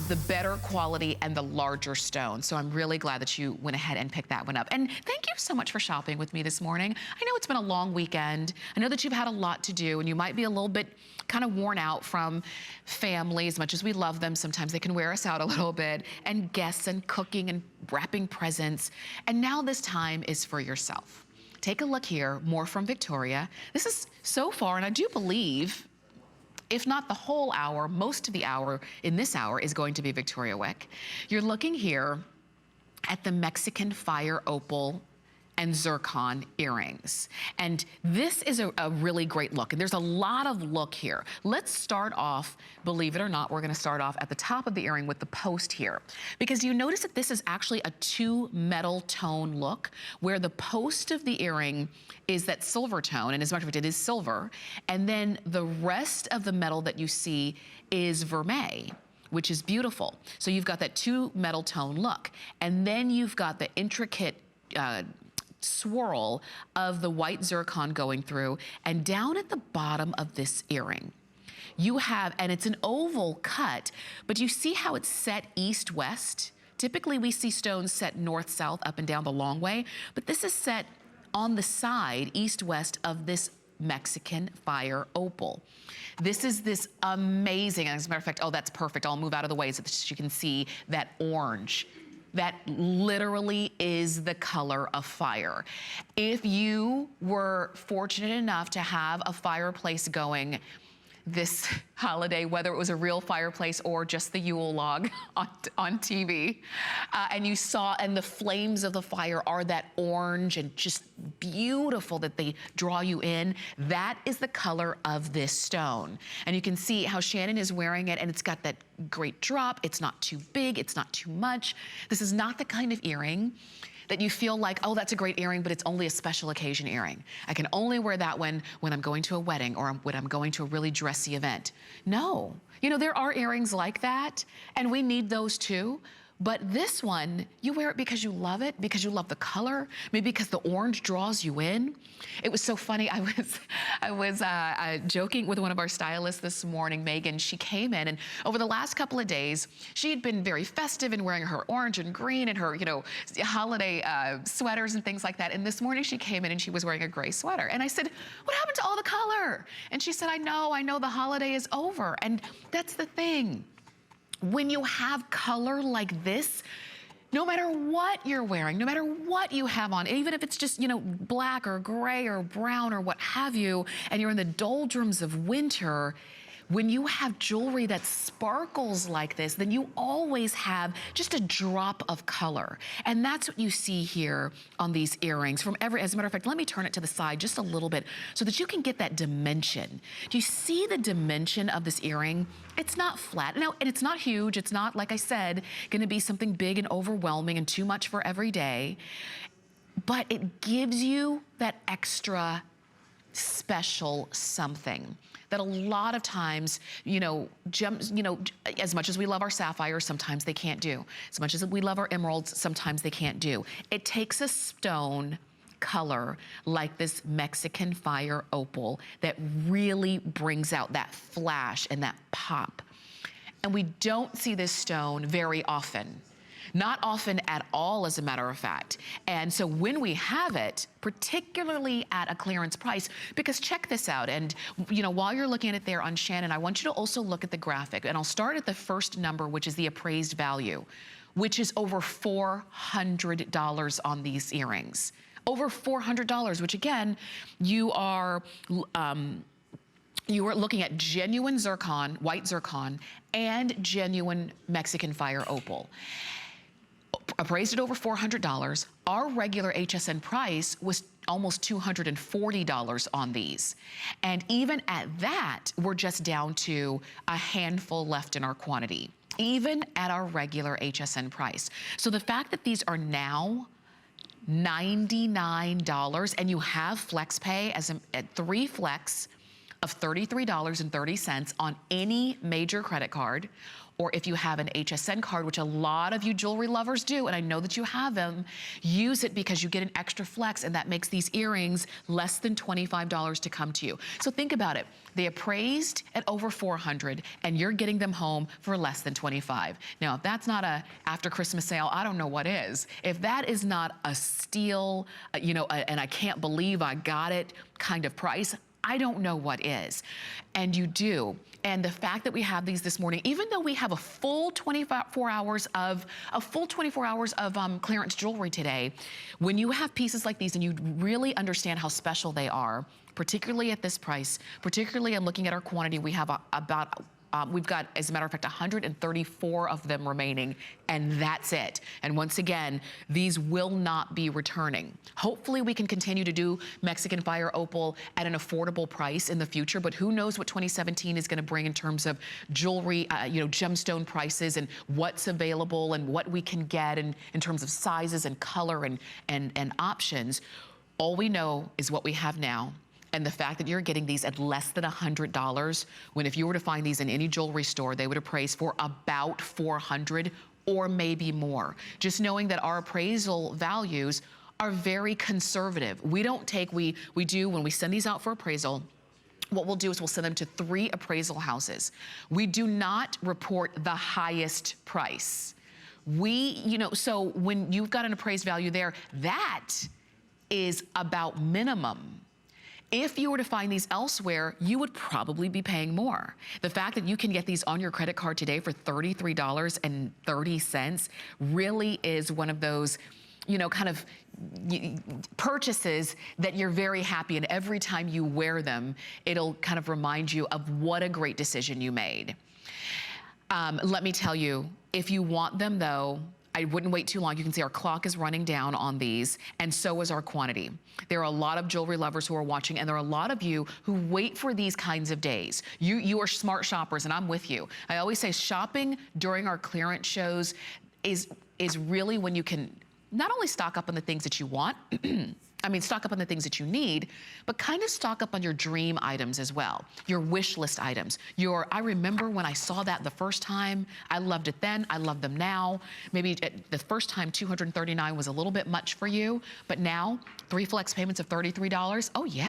the better quality and the larger stone. So I'm really glad that you went ahead and picked that one up. And thank you so much for shopping with me this morning. I know it's been a long weekend. I know that you've had a lot to do and you might be a little bit kind of worn out from family. As much as we love them, sometimes they can wear us out a little bit, and guests and cooking and wrapping presents. And now this time is for yourself. Take a look here, more from Victoria. This is so far, and I do believe, if not the whole hour, most of the hour in this hour is going to be Victoria Wieck. You're looking here at the Mexican Fire Opal and Zircon earrings. And this is a really great look. And there's a lot of look here. Let's start off, believe it or not, we're gonna start off at the top of the earring with the post here. Because you notice that this is actually a 2 metal tone look, where the post of the earring is that silver tone, and as a matter of fact, it is silver. And then the rest of the metal that you see is vermeil, which is beautiful. So you've got that 2 metal tone look. And then you've got the intricate swirl of the white zircon going through, and down at the bottom of this earring you have, and it's an oval cut, but you see how it's set east-west? Typically we see stones set north-south, up and down the long way, but this is set on the side, east-west of this Mexican Fire Opal. This is this amazing, as a matter of fact, oh, that's perfect, I'll move out of the way so that you can see that orange. That literally is the color of fire. If you were fortunate enough to have a fireplace going this holiday, whether it was a real fireplace or just the Yule log on TV, and you saw, and the flames of the fire are that orange and just beautiful that they draw you in, that is the color of this stone. And you can see how Shannon is wearing it, and it's got that great drop. It's not too big, it's not too much. This is not the kind of earring that you feel like, oh, that's a great earring, but it's only a special occasion earring. I can only wear that when I'm going to a wedding or when I'm going to a really dressy event. No, you know, there are earrings like that, and we need those too. But this one, you wear it because you love it, because you love the color, maybe because the orange draws you in. It was so funny, I was joking with one of our stylists this morning, Megan. She came in, and over the last couple of days, she had been very festive in wearing her orange and green and her, you know, holiday sweaters and things like that. And this morning she came in and she was wearing a gray sweater. And I said, what happened to all the color? And she said, I know the holiday is over. And that's the thing. When you have color like this, no matter what you're wearing, no matter what you have on, even if it's just, you know, black or gray or brown or what have you, and you're in the doldrums of winter, when you have jewelry that sparkles like this, then you always have just a drop of color. And that's what you see here on these earrings. As a matter of fact, let me turn it to the side just a little bit so that you can get that dimension. Do you see the dimension of this earring? It's not flat. Now, and it's not huge. It's not, like I said, gonna be something big and overwhelming and too much for every day. But it gives you that extra special something that a lot of times, you know, as much as we love our sapphires, sometimes they can't do. As much as we love our emeralds, sometimes they can't do. It takes a stone color like this Mexican Fire Opal that really brings out that flash and that pop. And we don't see this stone very often. Not often at all, as a matter of fact. And so when we have it, particularly at a clearance price, because check this out, and you know, while you're looking at it there on Shannon, I want you to also look at the graphic, and I'll start at the first number, which is the appraised value, which is over $400 on these earrings. Over $400, which again, you are looking at genuine zircon, white zircon, and genuine Mexican Fire Opal. Appraised at over $400. Our regular HSN price was almost $240 on these. And even at that, we're just down to a handful left in our quantity, even at our regular HSN price. So the fact that these are now $99 and you have flex pay at 3 flex of $33.30 on any major credit card. Or if you have an HSN card, which a lot of you jewelry lovers do, and I know that you have them, use it because you get an extra flex, and that makes these earrings less than $25 to come to you. So think about it. They appraised at over $400, and you're getting them home for less than $25. Now, if that's not a after Christmas sale, I don't know what is. If that is not a steal, you know, and I can't believe I got it kind of price, I don't know what is. And you do. And the fact that we have these this morning, even though we have a full 24 hours of clearance jewelry today, when you have pieces like these and you really understand how special they are, particularly at this price, particularly I'm looking at our quantity, we have we've got, as a matter of fact, 134 of them remaining, and that's it. And once again, these will not be returning. Hopefully we can continue to do Mexican Fire Opal at an affordable price in the future, but who knows what 2017 is gonna bring in terms of jewelry, you know, gemstone prices and what's available and what we can get in terms of sizes and color and options. All we know is what we have now. And the fact that you're getting these at less than $100, when if you were to find these in any jewelry store, they would appraise for about $400 or maybe more. Just knowing that our appraisal values are very conservative. We don't take, we do, when we send these out for appraisal, what we'll do is we'll send them to 3 appraisal houses. We do not report the highest price. You know, so when you've got an appraised value there, that is about minimum. If you were to find these elsewhere, you would probably be paying more. The fact that you can get these on your credit card today for $33.30 really is one of those, you know, kind of purchases that you're very happy, and every time you wear them, it'll kind of remind you of what a great decision you made. Let me tell you, if you want them though, I wouldn't wait too long. You can see our clock is running down on these, and so is our quantity. There are a lot of jewelry lovers who are watching, and there are a lot of you who wait for these kinds of days. You are smart shoppers, and I'm with you. I always say shopping during our clearance shows is really when you can not only stock up on the things that you want, I mean, stock up on the things that you need, but kind of stock up on your dream items as well. Your wish list items. I remember when I saw that the first time, I loved it then, I love them now. Maybe the first time $239 was a little bit much for you, but now 3 flex payments of $33, oh yeah.